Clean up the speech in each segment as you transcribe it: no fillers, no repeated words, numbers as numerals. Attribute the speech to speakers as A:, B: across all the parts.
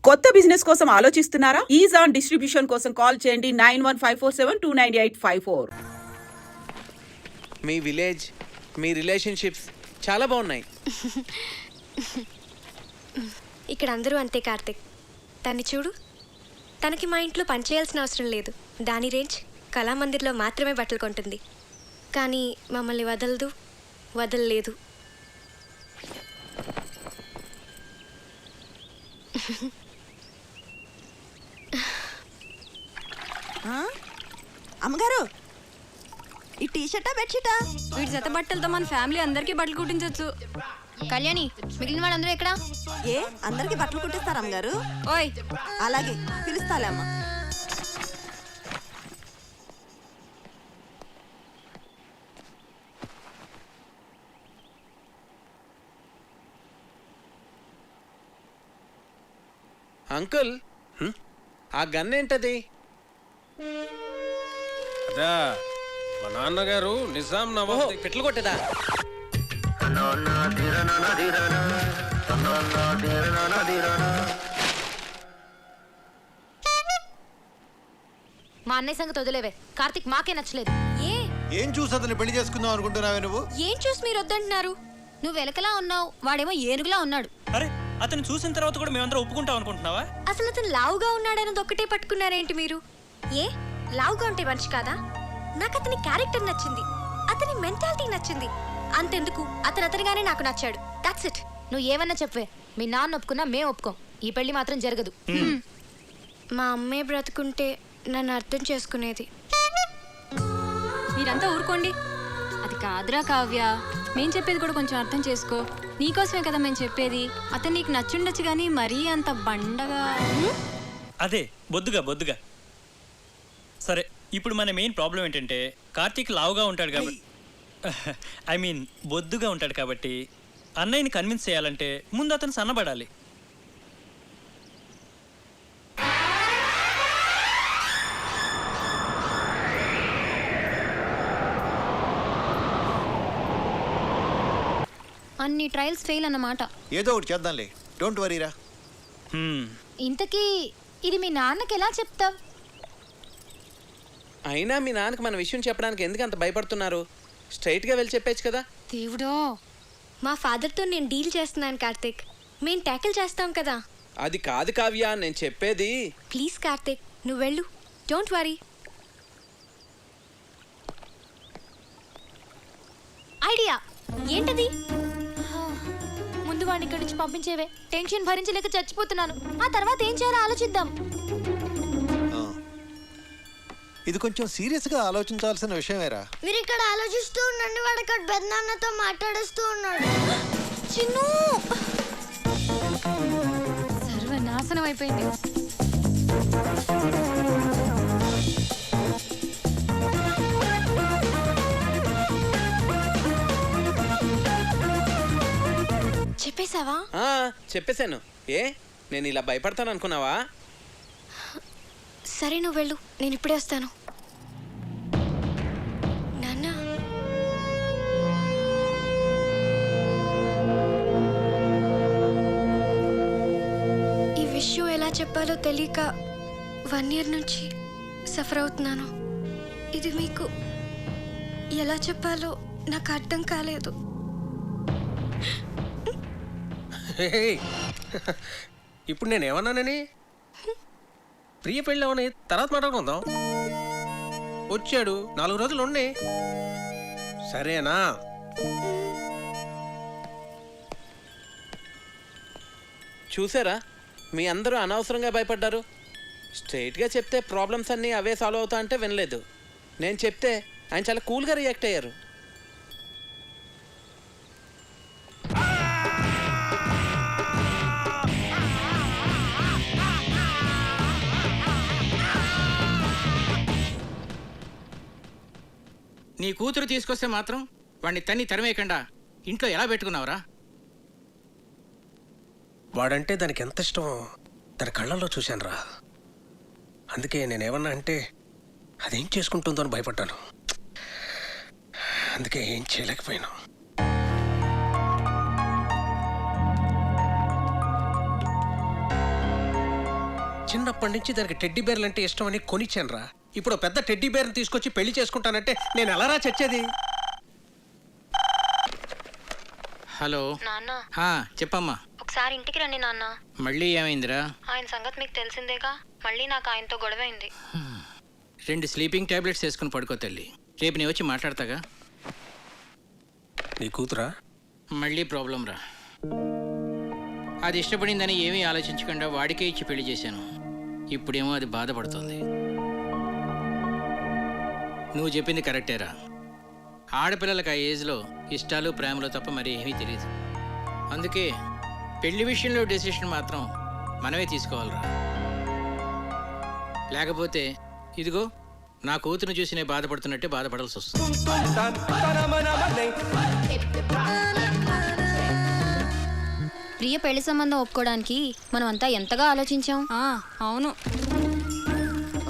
A: కొత్త బిజినెస్ కోసం ఆలోచిస్తున్నారా? ఈజాన్ డిస్ట్రిబ్యూషన్ కోసం కాల్ చేయండి 9154729854.
B: మీ విలేజ్, మీ రిలేషన్షిప్స్ చాలా బాగున్నాయి.
C: ఇక్కడ అందరూ అంతే కార్తిక్. తన్ని చూడు, తనకి మా ఇంట్లో పనిచేయాల్సిన అవసరం లేదు. దాని రేంజ్ కళామందిర్లో మాత్రమే బట్టలు కొంటుంది. కానీ మమ్మల్ని వదలలేదు.
D: అమ్మగారు, ఈ టీషర్టా బెడ్షీటా?
E: వీటి జత బట్టలతో మన ఫ్యామిలీ అందరికీ బట్టలు కుట్టించవచ్చు. కళ్యాణి, మిగిలిన వాళ్ళందరూ ఎక్కడా?
D: ఏ అందరికి బట్టలు కుట్టిస్తారా అమ్మగారు?
E: ఓయ్,
D: అలాగే పిలుస్తాలే అమ్మ.
B: అంకుల్, ఆ గన్ ఏంటది?
F: అదా మా నాన్నగారు నిజాం నవాబ్
B: పెట్లు కొట్టేదా?
G: మా అన్నయ్య సంగతి వదిలేవే. కార్తిక్ మాకే నచ్చలేదు.
H: ఏం చూసి అతను పెళ్లి చేసుకుందాం అనుకుంటున్నావే నువ్వు?
C: ఏం చూసి మీరు వద్దంటున్నారు?
E: నువ్వు ఎలకలా ఉన్నావు, వాడేమో ఏనుగులా ఉన్నాడు.
I: అరే, అతను చూసిన తర్వాత కూడా మేమందరం ఒప్పుకుంటాం అనుకుంటున్నావా?
C: అసలు అతను లావుగా ఉన్నాడన్నది ఒక్కటే పట్టుకున్నారేంటి మీరు? లావుగా ఉంటే మనిషి కాదా? నాకు అతని క్యారెక్టర్ నచ్చింది, అతని మెంటాలిటీ నచ్చింది. అంతెందుకు, అతనిగానే నాకు నచ్చాడు. That's it.
G: నువ్వు ఏమన్నా చెప్పే, మీ నాన్న ఒప్పుకున్నా మేం ఒప్పుకోం. ఈ పెళ్లి మాత్రం జరగదు.
C: మా అమ్మే బ్రతుకుంటే నన్ను అర్థం చేసుకునేది.
E: మీరంతా ఊరుకోండి. అది కాదురా కావ్య, మేం చెప్పేది కూడా కొంచెం అర్థం చేసుకో. నీకోసమే కదా మేము చెప్పేది. అతను నీకు నచ్చుండొచ్చు కానీ మరీ అంత బండగా.
I: అదే బొద్దుగా. సరే, ఇప్పుడు మన మెయిన్ ప్రాబ్లం ఏంటంటే కార్తీక్ లావుగా ఉంటాడు కాబట్టి, ఐ మీన్ బొద్దుగా ఉంటాడు కాబట్టి అన్నయ్యని కన్విన్స్ చేయాలంటే ముందు అతను సన్నబడాలి.
E: అన్ని ట్రయల్స్ ఫెయిల్ అన్నమాట.
H: ఏదో ఒకటి చేద్దాంలే, డోంట్ వరీరా.
G: ఇంతకీ ఇది మీ నాన్నకి ఎలా చెప్తావ్?
B: అయినా మీ నాన్నకి మన విషయం చెప్పడానికి ఎందుకు అంత భయపడుతున్నారు? స్ట్రైట్గా వెళ్ళి చెప్పేచ్చు కదా.
C: దేవుడో, మా ఫాదర్తో నేను డీల్ చేస్తున్నాను కార్తిక్. మేము ట్యాకిల్ చేస్తాం కదా.
B: అది కాదు కావ్య, నేను చెప్పేది.
C: ప్లీజ్ కార్తిక్, నువ్వు వెళ్ళు. Don't worry.
G: ఐడియా
C: ఏంటది?
G: ముందు వాడిని ఇక్కడి నుంచి పంపించేవే. టెన్షన్ భరించలేక చచ్చిపోతున్నాను. ఆ తర్వాత ఏం చేయాలో ఆలోచిద్దాం.
H: ఇది కొంచెం సీరియస్ గా ఆలోచించాల్సిన విషయమేరా.
J: మీరు ఇక్కడ ఆలోచిస్తూ ఉండండి, వాడు అక్కడ పెద్దనాన్నతో మాట్లాడేస్తూ ఉన్నాడు.
C: చిన్ను,
E: సర్వనాశనం అయిపోయింది.
C: చెప్పేశావా?
B: చెప్పేశాను. నేను ఇలా భయపడతాను అనుకున్నావా?
C: సరే, నువ్వు వెళ్ళు, నేను ఇప్పుడే వస్తాను. నాన్న, ఈ విషయం ఎలా చెప్పాలో తెలియక 1 year నుంచి సఫర్ అవుతున్నాను. ఇది మీకు ఎలా చెప్పాలో నాకు అర్థం కాలేదు.
F: ఇప్పుడు నేను ఏమన్నానని? ప్రియ పెళ్ళి అవని తర్వాత మాట్లాడుకుందాం. వచ్చాడు, 4 రోజులు ఉండి, సరేనా?
B: చూసారా, మీ అందరూ అనవసరంగా భయపడ్డారు. స్ట్రైట్గా చెప్తే ప్రాబ్లమ్స్ అన్నీ అవే సాల్వ్ అవుతా అంటే వినలేదు. నేను చెప్తే ఆయన చాలా కూల్గా రియాక్ట్ అయ్యారు.
K: నీ కూతురు తీసుకొస్తే మాత్రం వాడిని తరిమేయకుండా ఇంట్లో ఎలా పెట్టుకున్నావురా?
F: వాడంటే దానికి ఎంత ఇష్టమో తన కళ్ళల్లో చూశానురా. అందుకే నేనేమన్నా అంటే అదేం చేసుకుంటుందో అని భయపడ్డాను. అందుకే ఏం చేయలేకపోయాను. చిన్నప్పటి నుంచి దానికి టెడ్డీ బేర్లు అంటే ఇష్టం అని కొనిచ్చాను రా. ఇప్పుడు ఓ పెద్ద టెడ్డీ బేర్ని తీసుకొచ్చి పెళ్లి చేసుకుంటానంటే నేను ఎలా రా చచ్చేది?
K: హలో
E: నాన్న
K: చెప్పమ్మా.
E: ఒకసారి ఇంటికి రండి నాన్న.
K: మళ్ళీ ఏమైందిరా?
E: ఆయన సంగతి మీకు తెలిసిందేగా. మళ్ళీ నాకు ఆయనతో గొడవ అయింది.
K: 2 స్లీపింగ్ టాబ్లెట్స్ వేసుకుని పడుకో తల్లి. రేపు నేను వచ్చి మాట్లాడతాగా.
F: నీ కూతురా?
K: మళ్ళీ ప్రాబ్లం రా. అది ఇష్టపడిందని ఏమీ ఆలోచించకుండా వాడికే ఇచ్చి పెళ్లి చేశాను. ఇప్పుడేమో అది బాధపడుతుంది. నువ్వు చెప్పింది కరెక్టేరా. ఆడపిల్లలకు ఆ ఏజ్లో ఇష్టాలు ప్రేమలు తప్ప మరి ఏమీ తెలియదు. అందుకే పెళ్లి విషయంలో డెసిషన్ మాత్రం మనమే తీసుకోవాలిరా. లేకపోతే ఇదిగో నా కూతురు చూసి నేను బాధపడుతున్నట్టే బాధపడాల్సి వస్తుంది.
G: ప్రియ పెళ్లి సంబంధం ఒప్పుకోవడానికి మనం అంతా ఎంతగా ఆలోచించాం.
E: అవును.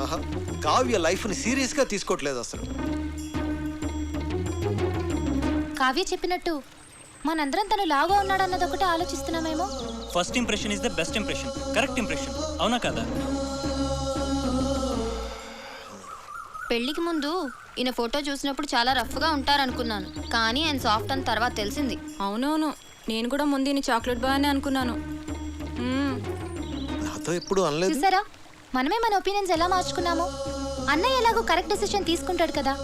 H: ఆహా, కావ్య లైఫ్ని సీరియస్గా తీసుకోవట్లేదు అసలు.
G: కావ్య చెప్పినట్టు మనందరం తను లాగా ఉన్నాడన్నది ఒకటి ఆలోచిస్తున్నామేమో.
I: First impression is the best impression. Correct impression. అవునా కదా?
G: పెళ్లికి ముందు ఈయన ఫోటో చూసినప్పుడు చాలా రఫ్గా ఉంటారనుకున్నాను, కానీ ఆయన సాఫ్ట్ అని తర్వాత తెలిసింది.
E: అవునవును, నేను కూడా ముందు ఈయన చాక్లెట్ బాయ్ అని అనుకున్నాను.
H: నాతో ఎప్పుడు అనలేదు.
G: చూసారా, మనమే మన ఒపీనియన్స్ ఎలా మార్చుకున్నామో. అన్నయ్య ఎలాగో కరెక్ట్ డెసిషన్ తీసుకుంటాడు కదా.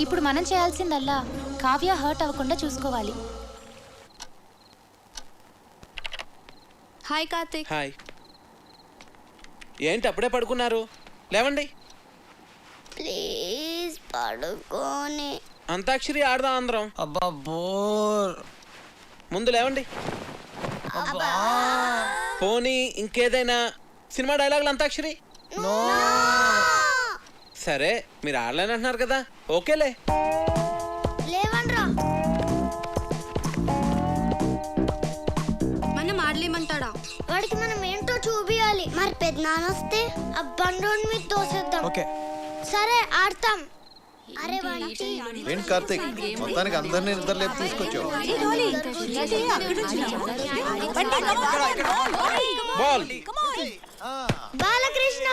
G: ఇప్పుడు మనం చేయాల్సిందల్లా కావ్య హర్ట్ అవ్వకుండా చూసుకోవాలి.
C: హాయ్ కార్తిక్.
B: హాయ్. ఏంటి అప్పుడే పడుకున్నారు? లేవండి.
J: ప్లీజ్ పడుకోని.
B: అంతాక్షరి ఆడదాం అందరం.
F: అబ్బా బోర్.
B: ముందు లేవండి. పోనీ ఇంకేదైనా సినిమా డైలాగులు అంతాక్షరి? సరే, మీరు ఆడలేనంటున్నారు కదా, ఓకేలే.
J: లేవన్రా.
C: మనం ఆడలేమంటాడా?
J: వాడికి మనం ఏంటో చూపియాలి. మరి పెద్దనాన్న వస్తే ఆ బండోని మీద తోసేద్దాం.
H: ఓకే.
J: సరే ఆడతాం. అరే వాడి
H: ఏంటి కార్తీక్, మొత్తానికి అందరినీ నిద్రలేపు తీసుకొచ్చావు.
B: బాల్.
J: బాలకృష్ణ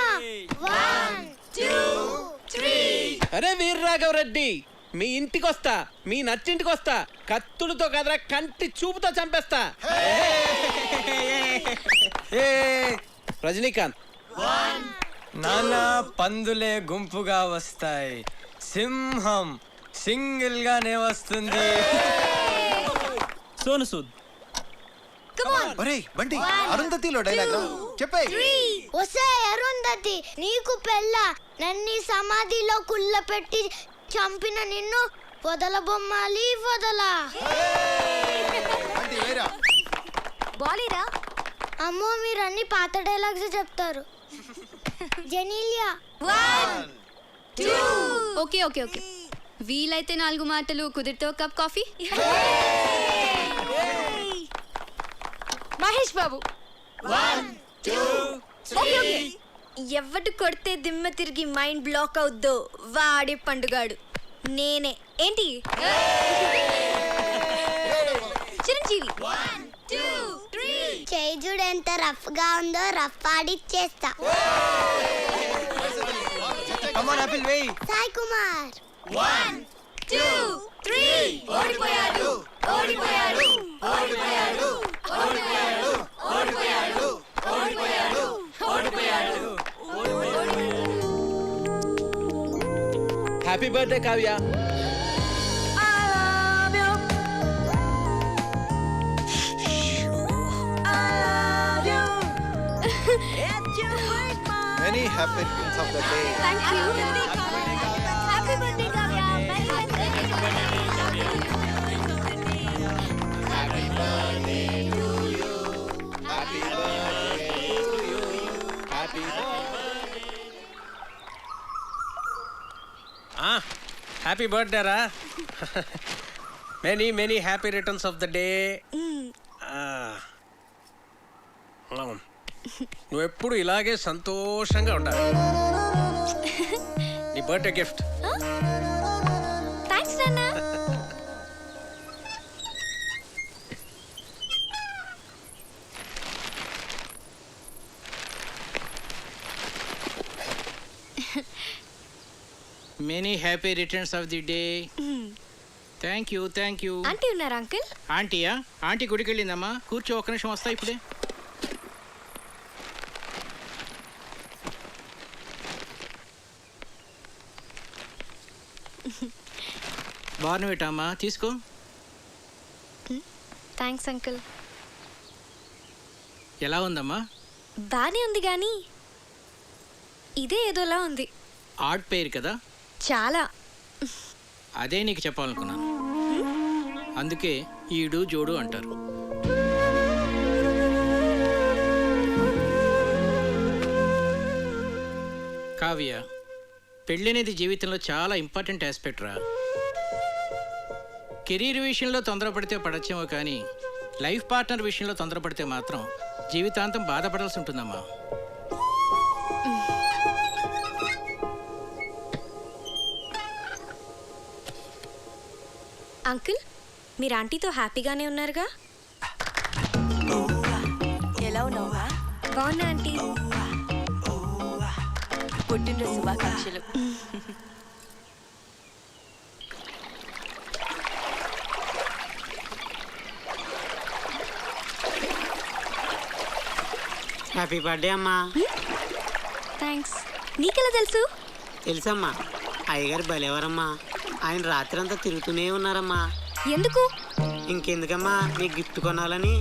J: 1 2 3.
B: అరే వీర్రాఘవరెడ్డి, మీ ఇంటికి వస్తా, మీ నచ్చింటికి వస్తా. కత్తులతో కదరా, కంటి చూపుతో చంపేస్తా. రజనీకాంత్.
L: నాన్న పందులే గుంపుగా వస్తాయి, సింహం సింగిల్ గానే వస్తుంది.
I: సోను సూద్.
H: ఒరేయ్ బంటి, అరుంధతిలో డైలాగ్ చెప్పే.
J: ఒసే అరుంధతి, నీకు పెళ్ళ నన్ను సమాధిలో కుళ్ళపెట్టి చంపిన నిన్ను వదల బొమ్మాలి వదలా. బాలీరా. అమ్మో, మీరు అన్ని పాత డైలాగ్స్ చెప్తారు. జెనీలియా
C: 1 2. Okay okay okay. వీలైతే 4 మాటలు, కుదిరితే కప్ కాఫీ. మహేష్ బాబు 1 2 3. ఎవడు కొడితే దిమ్మ తిరిగి మైండ్ బ్లాక్ అవుద్దో వాడే పండుగాడు. నేనే. ఏంటి? చిరంజీవి 1 2 3.
J: చేజుడు ఎంత రఫ్ గా ఉందో రఫ్ ఆడిచ్చేస్తా. సాయి కుమార్
C: 1 2 3. ఓడిపోయాడు ఓడిపోయాడు ఓడిపోయాడు ఓడిపోయాడు ఓడిపోయాడు ఓడిపోయాడు ఓడిపోయాడు.
B: Happy birthday Kavya.
H: Many happy returns of the day.
C: Thank you. Happy birthday Kavya.
F: Happy birthday రా. Many many happy returns of the day. నువ్వు ఎప్పుడు ఇలాగే సంతోషంగా ఉండాలి. నీ బర్త్డే గిఫ్ట్.
C: థ్యాంక్స్ నాన్న.
K: Many happy returns of the day. Thank you.
C: Aunty ఉన్నారా uncle?
K: ఆంటీయా? ఆంటీ గుడికి వెళ్ళిందమ్మా. కూర్చో, ఒక్క నిమిషం వస్తా ఇప్పుడే. బార్నవిటా అమ్మా, తీసుకో.
C: Thanks uncle.
K: ఎలా ఉందమ్మా?
C: బానే ఉంది కానీ ఇదే ఏదోలా ఉంది.
K: ఆర్ట్ పేరు కదా,
C: చాలా.
K: అదే నీకు చెప్పాలనుకున్నాను. అందుకే ఈడు జోడు అంటారు. కావ్య, పెళ్ళి అనేది జీవితంలో చాలా ఇంపార్టెంట్ ఆస్పెక్ట్ రా. కెరీర్ విషయంలో తొందరపడితే పడచ్చేమో కానీ లైఫ్ పార్ట్నర్ విషయంలో తొందరపడితే మాత్రం జీవితాంతం బాధపడాల్సి ఉంటుందమ్మా.
C: అంకుల్, మీరు ఆంటీతో హ్యాపీగానే ఉన్నారుగా?
D: ఎలా ఉన్నావా?
C: బాగున్నా ఆంటీ.
D: పుట్టినరోజు శుభాకాంక్షలు.
M: హ్యాపీ బర్త్డే అమ్మా.
C: థ్యాంక్స్. నీకెలా తెలుసు?
M: తెలుసమ్మా, అయ్యగారు భలేవారమ్మా. ఆయన రాత్రి అంతా తిరుగుతూనే ఉన్నారమ్మా.
C: ఎందుకు?
M: ఇంకెందుకమ్మా, మీకు గిఫ్ట్ కొనాలని.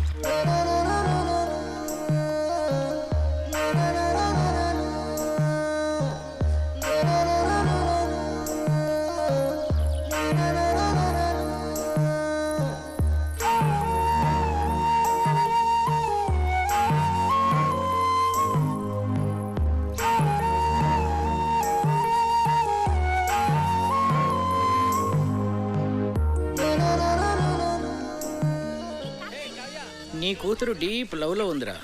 K: నీ కూతురు డీప్ లవ్లో ఉందిరా.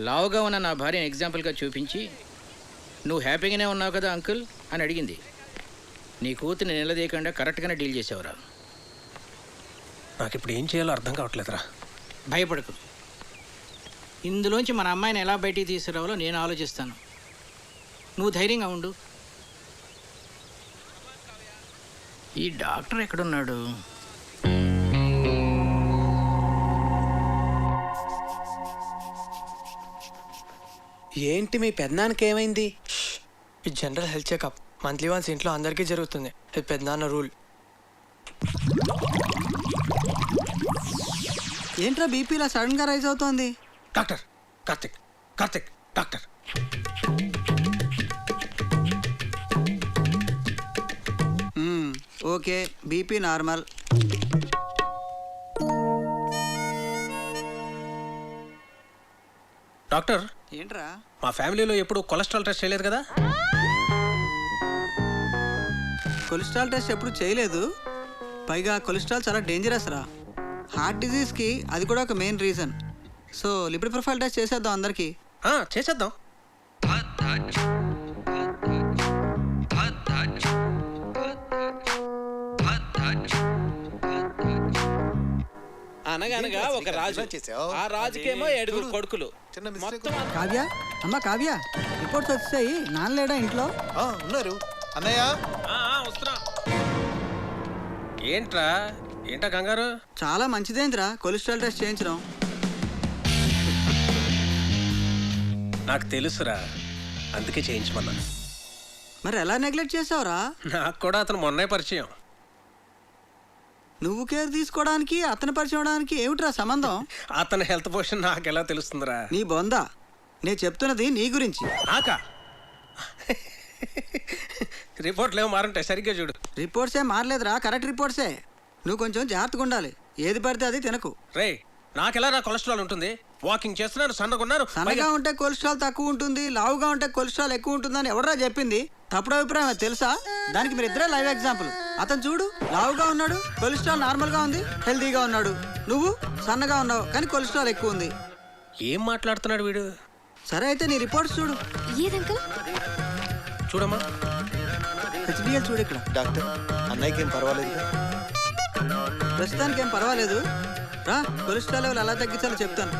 K: లావుగా ఉన్న నా భార్యను ఎగ్జాంపుల్గా చూపించి నువ్వు హ్యాపీగానే ఉన్నావు కదా అంకుల్ అని అడిగింది. నీ కూతురిని నిలదీయకుండా కరెక్ట్గానే డీల్ చేసావురా.
F: నాకు ఇప్పుడు ఏం చేయాలో అర్థం కావట్లేదురా.
K: భయపడకు, ఇందులోంచి మన అమ్మాయిని ఎలా బయటికి తీసుకురావాలో నేను ఆలోచిస్తాను. నువ్వు ధైర్యంగా ఉండు. ఈ డాక్టర్ ఎక్కడున్నాడు?
B: ఏంటి మీ పెద్దనాన్నకి ఏమైంది?
L: ఇది general health checkup. Monthly once ఇంట్లో అందరికీ జరుగుతుంది. ఇది పెద్దనాన్న రూల్.
N: ఏంట్రా బీపీలా సడన్గా రైజ్ అవుతోంది?
F: Doctor Karthik doctor.
N: Okay, BP normal.
F: Doctor,
N: ఏంట్రా?
F: మా ఫ్యామిలీలో ఎప్పుడు కొలెస్ట్రాల్ టెస్ట్ చేయలేదు కదా?
N: కొలెస్ట్రాల్ టెస్ట్ ఎప్పుడు చేయలేదు. పైగా కొలెస్ట్రాల్ చాలా డేంజరస్ రా. హార్ట్ డిజీజ్కి అది కూడా ఒక main reason. So lipid profile test చేసేద్దాం అందరికీ.
F: చేసేద్దాం.
B: అనగనగా ఒక రాజు, ఆ రాజుకేమో 7 కొడుకులు.
N: కావ్య, అమ్మ కావ్య, రిపోర్ట్స్ వచ్చాయి. నాన్న లేడా ఇంట్లో?
H: ఉన్నారు అన్నయ్య.
F: ఏంటా కంగారు?
N: చాలా మంచిదేంద్రా కొలెస్ట్రాల్ టెస్ట్ చేయించడం.
F: నాకు తెలుసురా, అందుకే చేయించమన్నా.
N: మరి ఎలా నెగ్లెక్ట్ చేసావురా?
F: నాకు కూడా అతను మొన్నే పరిచయం.
N: నువ్వు కేర్ తీసుకోవడానికి అతను పరిచయం అవడానికి ఏమిట్రా సంబంధం?
F: అతని హెల్త్ పొజిషన్ నాకు ఎలా తెలుస్తుందిరా?
N: నీ బొందా, నేను చెప్తున్నది నీ గురించి.
F: నాకా? రిపోర్ట్లు ఏమో మారుంటాయి, సరిగ్గా చూడు.
N: రిపోర్ట్సే మారలేదురా, కరెక్ట్ రిపోర్ట్సే. నువ్వు కొంచెం జాగ్రత్తగా ఉండాలి. ఏది పడితే అది తినకు.
F: రే, నాకెలా నా కొలెస్ట్రాల్ ఉంటుంది? వాకింగ్ చేస్తున్నాను, సన్నగున్నాను.
N: సన్నగా ఉంటే కొలెస్ట్రాల్ తక్కువ ఉంటుంది, లావుగా ఉంటే కొలెస్ట్రాల్ ఎక్కువ ఉంటుందని ఎవడరా చెప్పింది? తప్పుడు అభిప్రాయం, అది తెలుసా? దానికి మీరు ఇద్దరే లైవ్ ఎగ్జాంపుల్. అతను చూడు, లావుగా ఉన్నాడు, కొలెస్ట్రాల్ నార్మల్గా ఉంది, హెల్తీగా ఉన్నాడు. నువ్వు సన్నగా ఉన్నావు కానీ కొలెస్ట్రాల్ ఎక్కువ ఉంది.
F: ఏం మాట్లాడుతున్నాడు వీడు?
N: సరే అయితే నీ రిపోర్ట్స్ చూడు.
C: ఏదంకల్?
F: చూడమ్మా,
N: హెచ్డిఎల్ చూడు. ఇక్కడ
H: డాక్టర్, అన్నయ్యకి ఏం పర్వాలేదు?
N: ప్రస్తుతానికి ఏం పర్వాలేదు రా. కొలెస్ట్రాల్ లెవెల్ ఎలా తగ్గించాలో చెప్తాను.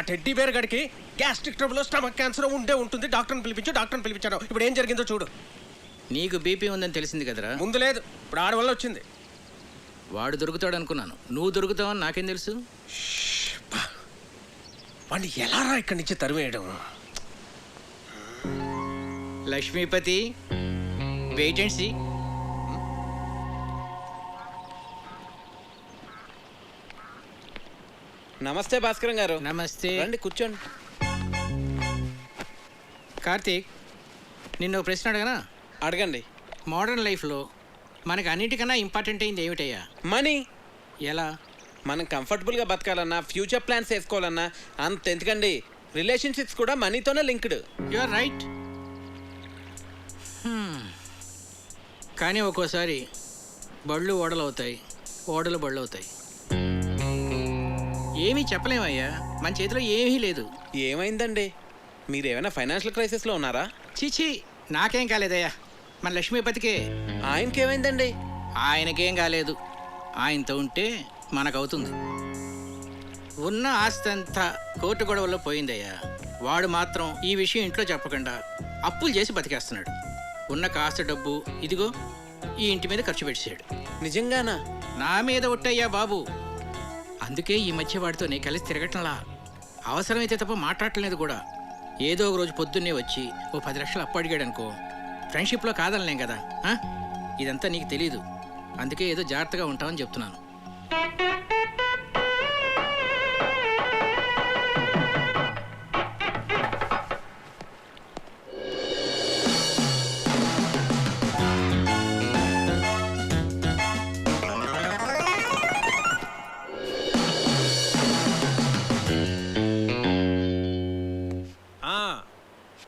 F: టెడ్డీ బేర్ గడికి గ్యాస్ట్రిక్ ట్రబుల్ స్టమక్ క్యాన్సర్ ఉంటుంది, డాక్టర్ని పిలిపించాను. ఇప్పుడు ఏం జరిగిందో చూడు.
K: నీకు బీపీ ఉందని తెలిసింది కదరా.
F: ముందు లేదు, ఇప్పుడు ఆడ వల్ల వచ్చింది.
K: వాడు దొరుకుతాడు అనుకున్నాను, నువ్వు దొరుకుతావని నాకేం తెలుసు?
F: వాడిని ఎలా రా ఇక్కడి నుంచి తరివేయడం?
K: Lakshmipati, wait and see.
B: నమస్తే భాస్కరం గారు.
K: నమస్తే.
B: రండి కూర్చోండి.
K: కార్తీక్, నిన్ను ఒక ప్రశ్న అడగనా?
B: అడగండి.
K: మోడర్న్ లైఫ్లో మనకి అన్నిటికన్నా ఇంపార్టెంట్ అయింది ఏమిటయ్యా?
B: మనీ.
K: ఎలా?
B: మనం కంఫర్టబుల్గా బతకాలన్నా, ఫ్యూచర్ ప్లాన్స్ వేసుకోవాలన్నా అంత ఎందుకండి, రిలేషన్షిప్స్ కూడా మనీతోనే లింక్డ్.
K: You are right. కానీ ఒక్కోసారి బళ్ళు ఓడలు అవుతాయి, ఓడలు బళ్ళు అవుతాయి. ఏమీ చెప్పలేమయ్యా, మన చేతిలో ఏమీ లేదు.
B: ఏమైందండి? మీరు ఏమైనా ఫైనాన్షియల్ క్రైసిస్లో ఉన్నారా?
K: చీచీ, నాకేం కాలేదయ్యా, మన లక్ష్మీపతికే.
B: ఆయనకేమైందండి?
K: ఆయనకేం కాలేదు. ఆయనతో ఉంటే మనకవుతుంది. ఉన్న ఆస్తి అంతా కోర్టు గొడవల్లో పోయిందయ్యా. వాడు మాత్రం ఈ విషయం ఇంట్లో చెప్పకుండా అప్పులు చేసి బతికేస్తున్నాడు. ఉన్న కాస్త డబ్బు ఇదిగో ఈ ఇంటి మీద ఖర్చు పెట్టాడు.
B: నిజంగానా?
K: నా మీద ఒట్టయ్యా బాబు. అందుకే ఈ మధ్య వాడితో నేను కలిసి తిరగటంలా. అవసరమైతే తప్ప మాట్లాడలేదు కూడా. ఏదో ఒక రోజు పొద్దున్నే వచ్చి ఓ 10 లక్షలు అప్పు అడిగాడు అనుకో, ఫ్రెండ్షిప్లో కాదనలేం కదా. ఇదంతా నీకు తెలీదు, అందుకే ఏదో జాగ్రత్తగా ఉంటామని చెప్తున్నాను.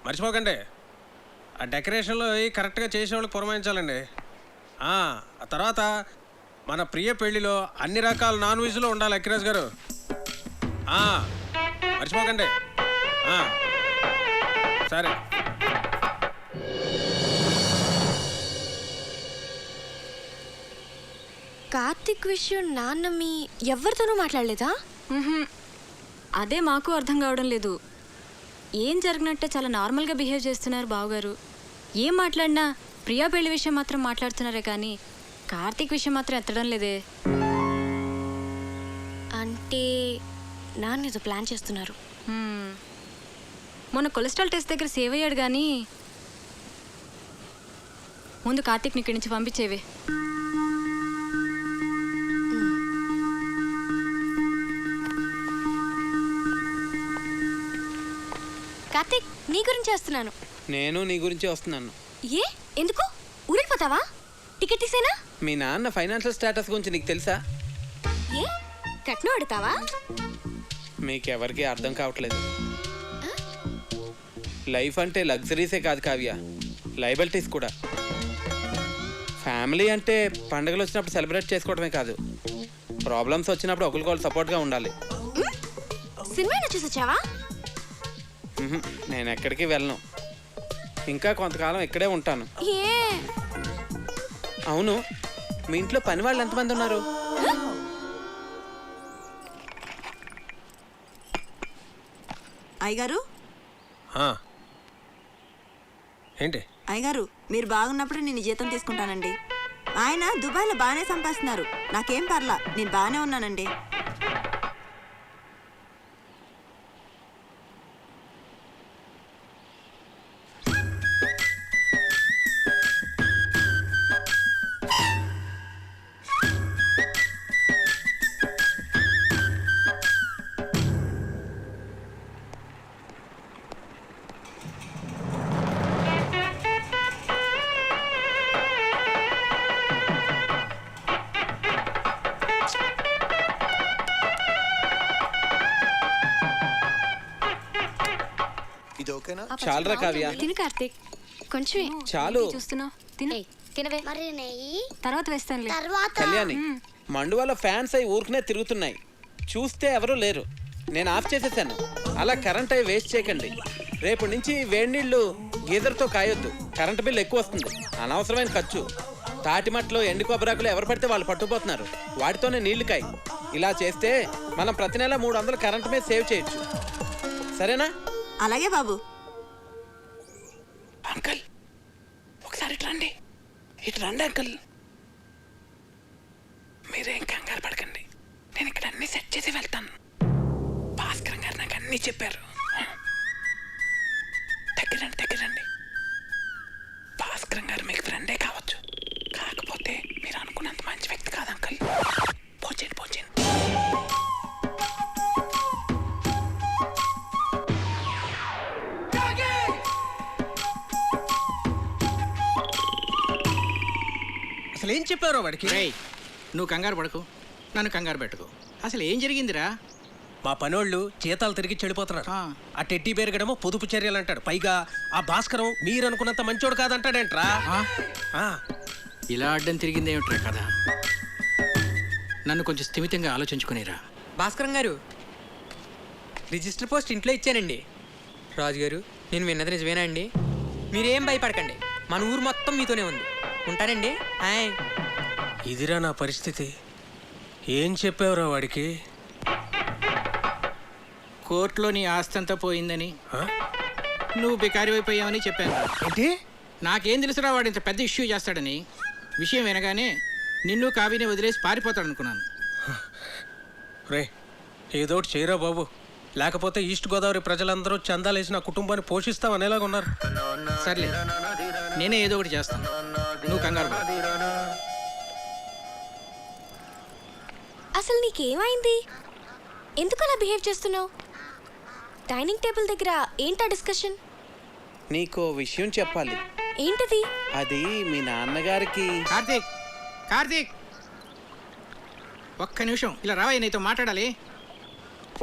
F: మర్చిపోకండి, ఆ డెకరేషన్లో కరెక్ట్గా చేసే వాళ్ళకి పురమాయించాలండి. ఆ తర్వాత మన ప్రియ పెళ్లిలో అన్ని రకాల నాన్ వెజ్లో ఉండాలి అఖిరాజ్ గారు. మర్చిపోకండి. సరే.
C: కార్తిక్ విషయం నాన్న మీ ఎవరితోనూ మాట్లాడలేదా?
E: అదే మాకు అర్థం కావడం లేదు. ఏం జరిగినట్టే చాలా నార్మల్గా బిహేవ్ చేస్తున్నారు బావగారు. ఏం మాట్లాడినా ప్రియా పెళ్లి విషయం మాత్రం మాట్లాడుతున్నారే కానీ కార్తీక్ విషయం మాత్రం ఎత్తడం లేదే.
C: అంటే నాన్న ఏదో ప్లాన్ చేస్తున్నారు.
E: మొన్న కొలెస్ట్రాల్ టెస్ట్ దగ్గర సేవ్ అయ్యాడు కానీ ముందు కార్తీక్ని ఇక్కడి నుంచి పంపించేవే.
C: కార్తీక్, నీ గురించి వస్తున్నాను.
B: నేను నీ గురించి వస్తున్నాను.
C: ఏ ఎందుకు ఊరిపోతావా? టికెట్ తీసేనా?
B: మీ నాన్న ఫైనాన్షియల్ స్టేటస్ గురించి నీకు తెలుసా?
C: ఏ కట్నం అడుగుతావా?
B: మీకెవరికి అర్థం కావట్లేదు. లైఫ్ అంటే లగ్జరీసే కాదు కావ్య, లయబిలిటీస్ కూడా. ఫ్యామిలీ అంటే పండుగలు వచ్చినప్పుడు సెలబ్రేట్ చేసుకోవడమే కాదు, ప్రాబ్లమ్స్ వచ్చినప్పుడు ఒకరికొకరు సపోర్ట్గా ఉండాలి.
C: సినిమా చూసి వచ్చావా?
B: నేను ఎక్కడికి వెళ్ళను, ఇంకా కొంతకాలం ఇక్కడే ఉంటాను. అవును, మీ ఇంట్లో పని వాళ్ళు ఎంతమంది ఉన్నారు?
O: అయ్యగారు,
F: ఏంటి?
O: అయ్యగారు మీరు బాగున్నప్పుడు నేను జీతం తీసుకుంటానండి. ఆయన దుబాయ్లో బాగానే సంపాదిస్తున్నారు, నాకేం పర్లా, నేను బాగానే ఉన్నానండి.
B: చాలురా కావ్య.
C: తిను కార్తీక్, కొంచెమే
B: చాలు.
E: చూస్తున్నావు, తినే
C: తినవే.
J: మరి నెయ్యి
E: తర్వాత వేస్తానులే.
B: కళ్యాణి, మండువాల ఫ్యాన్స్ అయి ఊరికనే తిరుగుతున్నాయి, చూస్తే ఎవరూ లేరు. నేను ఆఫ్ చేసేసాను. అలా కరెంట్ అయి వేస్ట్ చేయకండి. రేపు నుంచి వేడి నీళ్ళు గీజర్తో కాయొద్దు, కరెంట్ బిల్ ఎక్కువ వస్తుంది, అనవసరమైన ఖర్చు. తాటిమట్లో ఎండు కొబ్బరాకులు ఎవరు పడితే వాళ్ళు పట్టుకుపోతున్నారు, వాటితోనే నీళ్లు కాయి. ఇలా చేస్తే మనం ప్రతి నెల 300 కరెంట్ మీద సేవ్ చేయొచ్చు. సరేనా?
O: అలాగే బాబు.
B: అంకుల్ ఒకసారి ఇటు రండి. ఇటు రండి అంకుల్. మీరేం కంగారు పడకండి, నేను ఇక్కడ అన్ని సెట్ చేసి వెళ్తాను. భాస్కర్ గారు నాకు అన్నీ చెప్పారు. దగ్గరండి. భాస్కర్ గారు మీకు ఫ్రెండే కావచ్చు, కాకపోతే మీరు అనుకున్నంత మంచి వ్యక్తి కాదు అంకుల్. పోచేయండి.
F: అసలు ఏం చెప్పారో వాడికి?
K: నువ్వు కంగారు పడకు, నన్ను కంగారు పెట్టుకో. అసలు ఏం జరిగిందిరా?
F: మా పనోళ్ళు జీతాలు తిరిగి చెడిపోతున్నారు. ఆ టెడ్డీ బేరగడమో పొదుపు చర్యలు అంటాడు. పైగా ఆ భాస్కరం మీరు అనుకున్నంత మంచోడు కాదంటాడేంట్రా?
K: ఇలా అడ్డం తిరిగిందేమిట్రా కదా? నన్ను కొంచెం స్థిమితంగా ఆలోచించుకునేరా.
L: భాస్కరం గారు, రిజిస్టర్ పోస్ట్ ఇంట్లో ఇచ్చానండి. రాజుగారు, నేను విన్నది నిజమేనా అండి? మీరేం భయపడకండి, మన ఊరు మొత్తం మీతోనే ఉంది. ఉంటానండి.
F: ఇదిరా నా పరిస్థితి. ఏం చెప్పావురా వాడికి?
K: కోర్టులో నీ ఆస్తి అంతా పోయిందని, నువ్వు బికారి అయిపోయావని చెప్పాను.
F: ఏంటి?
K: నాకేం తెలుసురా వాడు ఇంత పెద్ద ఇష్యూ చేస్తాడని. విషయం వినగానే నిన్ను కావిని వదిలేసి పారిపోతాడు అనుకున్నాను.
F: రే, ఏదోటి చేయరా బాబు, లేకపోతే ఈస్ట్ గోదావరి ప్రజలందరూ చందాలేసి నా కుటుంబాన్ని పోషిస్తాం అనేలాగా ఉన్నారు.
K: సర్లే, నేనే ఏదో ఒకటి చేస్తాను, నువ్వు కంగారు పడకు.
C: అసలు నీకేమైంది? ఎందుకు అలా బిహేవ్ చేస్తున్నావు? డైనింగ్ టేబుల్ దగ్గర ఏంటా డిస్కషన్?
B: నీకో విషయం చెప్పాలి.
C: ఏంటది?
B: అది మీ నాన్నగారికి.
K: కార్తీక్ ఒక్క నిమిషం ఇలా రావయ్య, నీతో మాట్లాడాలి.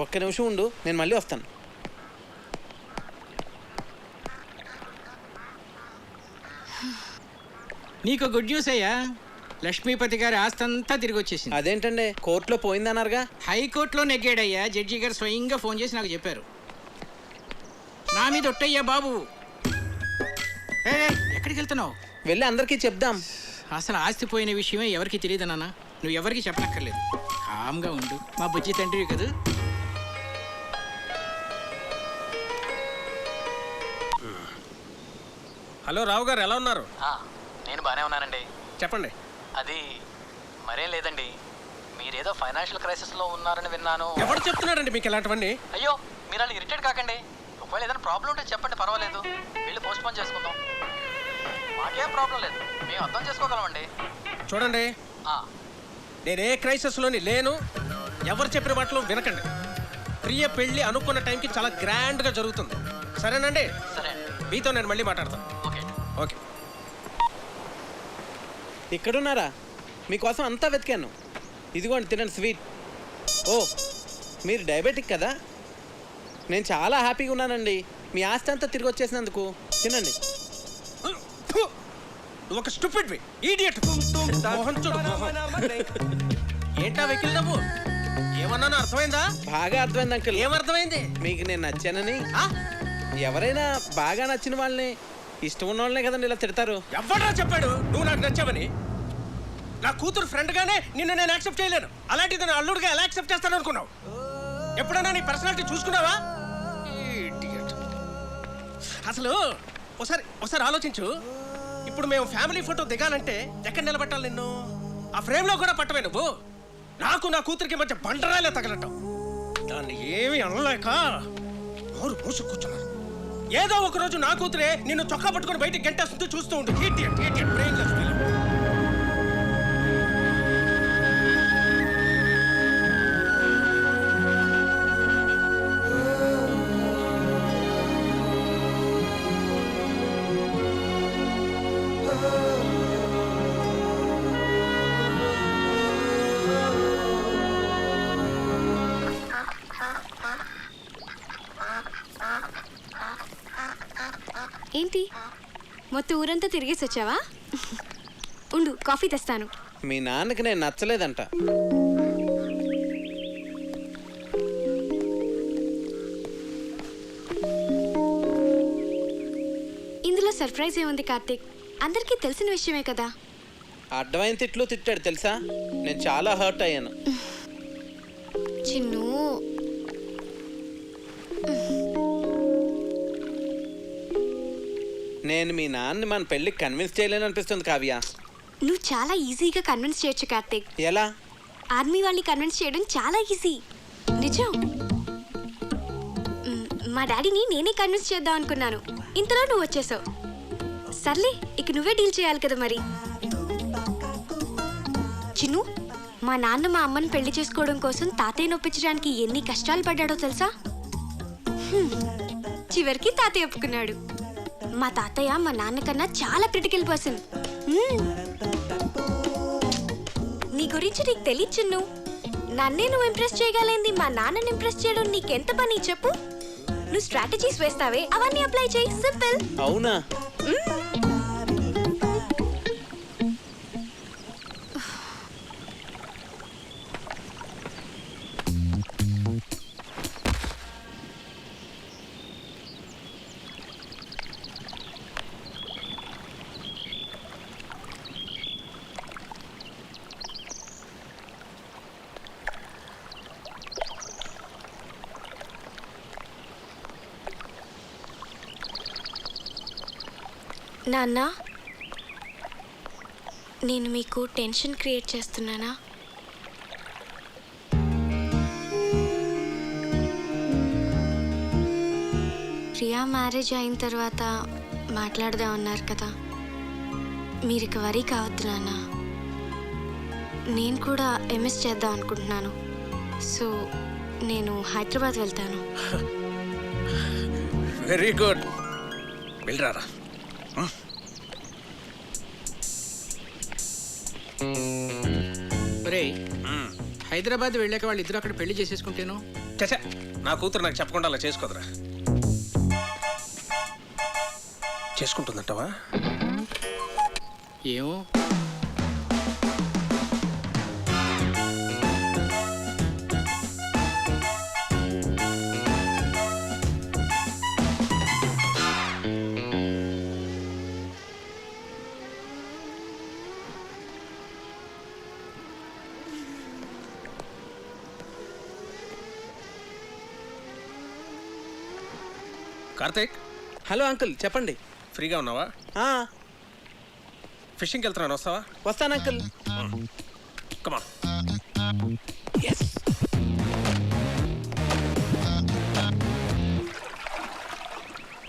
B: ఒక్క నిమిషం ఉండు, నేను మళ్ళీ వస్తాను.
K: నీకు గుడ్ న్యూస్ అయ్యా, లక్ష్మీపతి గారి ఆస్తి అంతా తిరిగి వచ్చేసింది.
B: అదేంటండి, కోర్టులో పోయిందన్నారుగా?
K: హైకోర్టులో నెగ్గాడయ్యా. జడ్జి గారు స్వయంగా ఫోన్ చేసి నాకు చెప్పారు. నా మీద ఒట్టయ్యా బాబు. ఎక్కడికి వెళ్తున్నావు?
B: వెళ్ళి అందరికీ చెప్దాం.
K: అసలు ఆస్తి పోయిన విషయమే ఎవరికి తెలియదు నాన్న. నువ్వు ఎవరికి చెప్పనక్కర్లేదు, కామ్గా ఉండు. మా బుజ్జి తండ్రి కదా.
F: హలో రావు గారు, ఎలా ఉన్నారు?
P: నేను బాగానే ఉన్నానండి.
F: చెప్పండి.
P: అది మరేం లేదండి, మీరేదో ఫైనాన్షియల్ క్రైసిస్లో ఉన్నారని విన్నాను.
F: ఎవరు చెప్తున్నారండి మీకు ఇలాంటివన్నీ?
P: అయ్యో, మీరు అలా ఇరిటేట్ కాకండి. ఒకవేళ ఏదైనా ప్రాబ్లం ఉంటే చెప్పండి, పర్వాలేదు, వెళ్ళి పోస్ట్ పోన్ చేసుకుందాం. మాకేం ప్రాబ్లం లేదు, మేము అర్థం చేసుకోగలమండి.
F: చూడండి, నేను ఏ క్రైసిస్లోని లేను. ఎవరు చెప్పిన మాటలు వినకండి. ప్రియ పెళ్లి అనుకున్న టైంకి చాలా గ్రాండ్గా జరుగుతుంది. సరేనండి?
P: సరే,
F: మీతో నేను మళ్ళీ మాట్లాడతాను. ఓకే.
B: ఇక్కడున్నారా? మీకోసం అంతా వెతికాను. ఇదిగోండి, తినండి స్వీట్. ఓ, మీరు డయాబెటిక్ కదా? నేను చాలా హ్యాపీగా ఉన్నానండి మీ ఆస్తి అంతా తిరిగి వచ్చేసినందుకు. తినండి.
F: ఒక స్టూపిడ్ ఈడియట్. ఏంటా వెకిల్ నవ్వు? ఏమన్నానో అర్థమైందా?
B: బాగా అర్థమైంది అంకుల్.
F: ఏమర్థమైంది?
B: మీకు నేను నచ్చానని. ఎవరైనా బాగా నచ్చిన వాళ్ళని, ఇష్టం ఉన్న వాళ్ళనే కదండి ఇలా తిడతారు.
F: ఎవడ్రా చెప్పాడు నువ్వు నాకు నచ్చావని? నా కూతురు ఫ్రెండ్ గానే నిన్ను నేను యాక్సెప్ట్ చేయలేను. అలాంటిది నా అల్లుడిగా ఎలా యాక్సెప్ట్ చేస్తాను అనుకున్నావు? ఎప్పుడైనా నీ పర్సనాలిటీ చూసుకున్నావా? అసలు ఒకసారి ఆలోచించు. ఇప్పుడు మేము ఫ్యామిలీ ఫోటో దిగాలంటే ఎక్కడ నిలబెట్టాలి నిన్ను? ఆ ఫ్రేమ్లో కూడా పట్టవే నువ్వు. నాకు నా కూతురికి మధ్య బండరాయిలే తగలటం. దాన్ని ఏమీ అనలేక నోరు మూసు కూర్చున్నాను. ఏదో ఒక రోజు నా కూతురే నిన్ను చొక్కా పట్టుకొని బయటికి గంటేస్తుంటే చూస్తూ ఉండు. Brainless feeling.
C: ఏంటి, మొత్తం ఊరంతా తిరిగేసి వచ్చావా? ఉండు, కాఫీ తెస్తాను.
B: మీ నాన్నకి నేను నచ్చలేదంట.
C: ఇందులో సర్ప్రైజ్ ఏముంది కార్తీక్? అందరికీ తెలిసిన విషయమే కదా.
B: అడ్డమైన తిట్లు తిట్టాడు తెలుసా? నేను చాలా హర్ట్ అయ్యాను.
C: చిన్ను,
B: నేను మీ నాన్నని మన పెళ్ళికి కన్విన్స్ చేయలేను అనిపిస్తుంది కావ్య.
C: నువ్వు చాలా ఈజీగా కన్విన్స్ చేయొచ్చు కార్తిక్.
B: ఎలా?
C: ఆర్మీ వాళ్ళని కన్విన్స్ చేయడం చాలా ఈజీ. నిజం. మా డాడీని నేనే కన్విన్స్ చేద్దాం అనుకున్నాను, ఇంతలో నువ్వు వచ్చేసావు. సర్లే, ఇక నువ్వే డీల్ చేయాలి కదా మరి. చిన్ను, మా నాన్న మా అమ్మని పెళ్లి చేసుకోవడం కోసం తాతయ్య నొప్పించడానికి ఎన్ని కష్టాలు పడ్డాడో తెలుసా? చివరికి తాతయ్య ఒప్పుకున్నాడు. మా తాతయ్య మా నాన్నకన్నా చాలా క్రిటికల్ పర్సన్. నీ గురించి నీకు తెలియదు చిన్ను. నన్నే నువ్వు ఇంప్రెస్ చేయగలిగింది మా నాన్నని ఇంప్రెస్ చేయడం నీకెంత పని చెప్పు. నువ్వు స్ట్రాటజీస్ వేస్తావే, అవన్నీ అప్లై చేయి. సింపుల్.
B: అవునా?
C: నాన్న, నేను మీకు టెన్షన్ క్రియేట్ చేస్తున్నానా? ప్రియా మ్యారేజ్ అయిన తర్వాత మాట్లాడదాం అన్నారు కదా, మీరు ఇక వరీ కావద్దు నాన్న. నేను కూడా ఎంఎస్ చేద్దాం అనుకుంటున్నాను. సో నేను హైదరాబాద్ వెళ్తాను.
F: వెరీ గుడ్, వెళ్ళరారా.
K: ఒరే, హైదరాబాద్ వెళ్ళాక వాళ్ళు ఇద్దరు అక్కడ పెళ్లి చేసేసుకుంటేను.
F: చచ్చా, నా కూతురు నాకు చెప్పకుండా అలా చేసుకోదరా. చేసుకుంటుందంటావా?
K: ఏమో.
F: కార్తీక్.
B: హలో అంకుల్, చెప్పండి.
F: ఫ్రీగా ఉన్నావా? ఫిషింగ్కి వెళ్తున్నాను, వస్తావా?
B: వస్తాను అంకుల్.
F: కమాన్.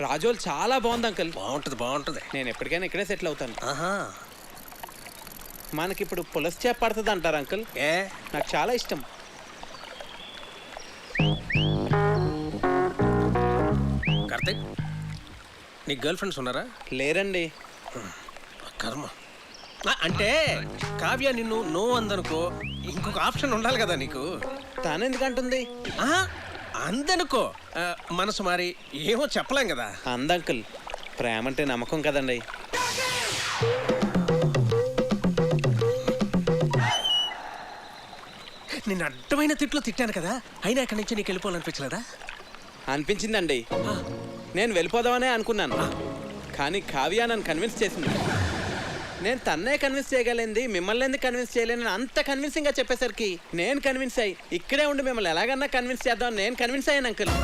B: రాజోల్ చాలా బాగుంది అంకుల్.
F: బాగుంటుంది, బాగుంటుంది.
B: నేను ఎప్పటికైనా ఇక్కడే సెటిల్ అవుతాను. మనకిప్పుడు పులస చేప పడుతుంది అంటారు అంకుల్. నాకు చాలా ఇష్టం.
F: కార్తీక్, నీ గర్ల్ ఫ్రెండ్స్ ఉన్నారా?
B: లేరండి.
F: కర్మ. అంటే కావ్య నిన్ను నో అందనుకో, ఇంకొక ఆప్షన్ ఉండాలి కదా నీకు.
B: తను ఎందుకంటుంది?
F: అందనుకో, మనసు మారి ఏమో చెప్పలేం కదా.
B: అందంకుల్, ప్రేమ అంటే నమ్మకం కదండి.
F: నిన్ను అడ్డమైన తిట్లో తిట్టాను కదా, అయినా ఇక్కడి నుంచి నీకు వెళ్ళిపోవాలనిపించలేదా?
B: అనిపించిందండి. నేను వెళ్ళిపోదామనే అనుకున్నాను, కానీ కావ్య నన్ను కన్విన్స్ చేసింది. నేను తన్నే కన్విన్స్ చేయగలిగింది, మిమ్మల్ని ఎందుకు కన్విన్స్ చేయలేను అంత కన్విన్సింగ్గా చెప్పేసరికి నేను కన్విన్స్ అయ్యి ఇక్కడే ఉండి మిమ్మల్ని ఎలాగన్నా కన్విన్స్ చేద్దామని నేను కన్విన్స్ అయ్యాను అంకుల్.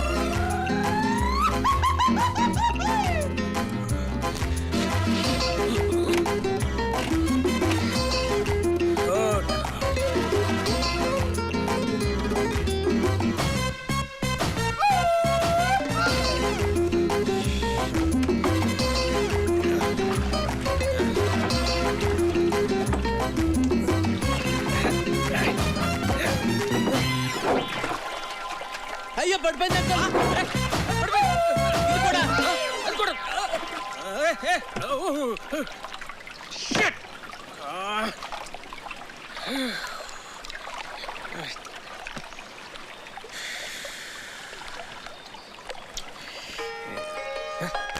B: అయ్యో పడిపోయింది అంకుల్. ఇది కూడా,
F: అది కూడా.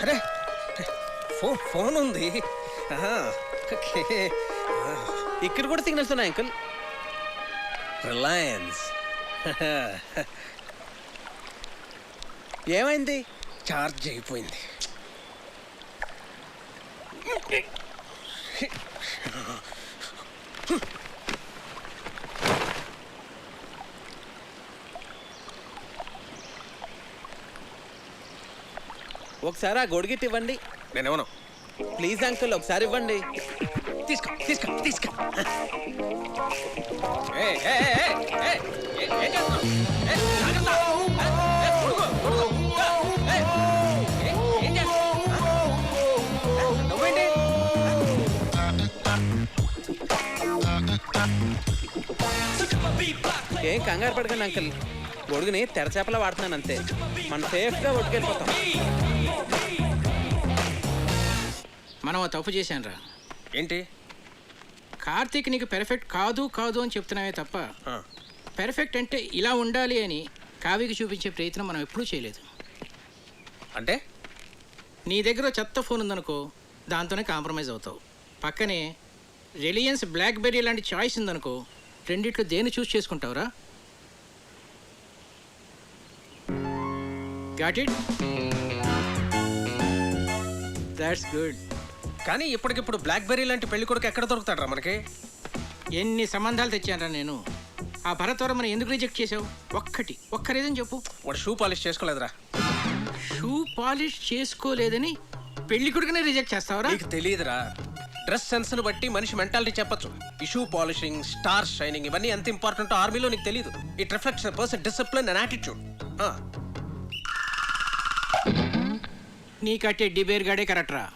F: అరే, ఫోన్ ఉంది.
B: ఇక్కడ కూడా సిగ్నల్స్ ఉన్నాయి అంకుల్.
F: రిలయన్స్.
B: ఏమైంది?
F: ఛార్జ్ అయిపోయింది.
B: ఒకసారి ఆ గొడుగిట్ ఇవ్వండి.
F: నేనేమను
B: ప్లీజ్ అంకుల్ ఒకసారి ఇవ్వండి.
F: తీసుకో తీసుకో తీసుకో.
B: ఏం కంగారు పడకండి అంకుల్, గొడుగుని తెరచేపలా వాడుతున్నాను అంతే. మనం సేఫ్గా ఒట్టుకెళ్ళిపోతాం.
K: మనం ఆ తప్పు చేశానురా.
F: ఏంటి?
K: కార్తీక్ నీకు పెర్ఫెక్ట్ కాదు కాదు అని చెప్తున్నావే తప్ప పెర్ఫెక్ట్ అంటే ఇలా ఉండాలి అని కావ్యకి చూపించే ప్రయత్నం మనం ఎప్పుడూ చేయలేదు.
F: అంటే
K: నీ దగ్గర చెత్త ఫోన్ ఉందనుకో, దాంతోనే కాంప్రమైజ్ అవుతావు. పక్కనే రిలయన్స్ బ్లాక్బెర్రీ లాంటి చాయిస్ ఉందనుకో, రెండిట్లో దేన్ని చూస్ చేసుకుంటావురా? Got it? That's good.
F: కానీ ఇప్పటికిప్పుడు బ్లాక్బెర్రీ లాంటి పెళ్లి కొడుకు ఎక్కడ దొరుకుతాడరా మనకి?
K: ఎన్ని సంబంధాలు తెచ్చానరా నేను. ఆ భరత్వరమని ఎందుకు రిజెక్ట్ చేసావు? ఒక్క రీజన్ చెప్పు.
F: వాడు షూ పాలిష్ చేసుకోలేదురా.
K: షూ పాలిష్ చేసుకోలేదని పెళ్లి కొడుకునే రిజెక్ట్ చేస్తావరా?
F: నీకు తెలియదురా, డ్రెస్ సెన్స్ ని బట్టి మనిషి మెంటాలిటీ చెప్పొచ్చు. ఈ షూ పాలిషింగ్, స్టార్ షైనింగ్ ఇవన్నీ ఎంత ఇంపార్టెంట్ ఆర్మీలో నీకు తెలియదు. It reflects person discipline and attitude.
K: నీ కట్టే డిబేర్ గాడే కరెక్ట్ రా.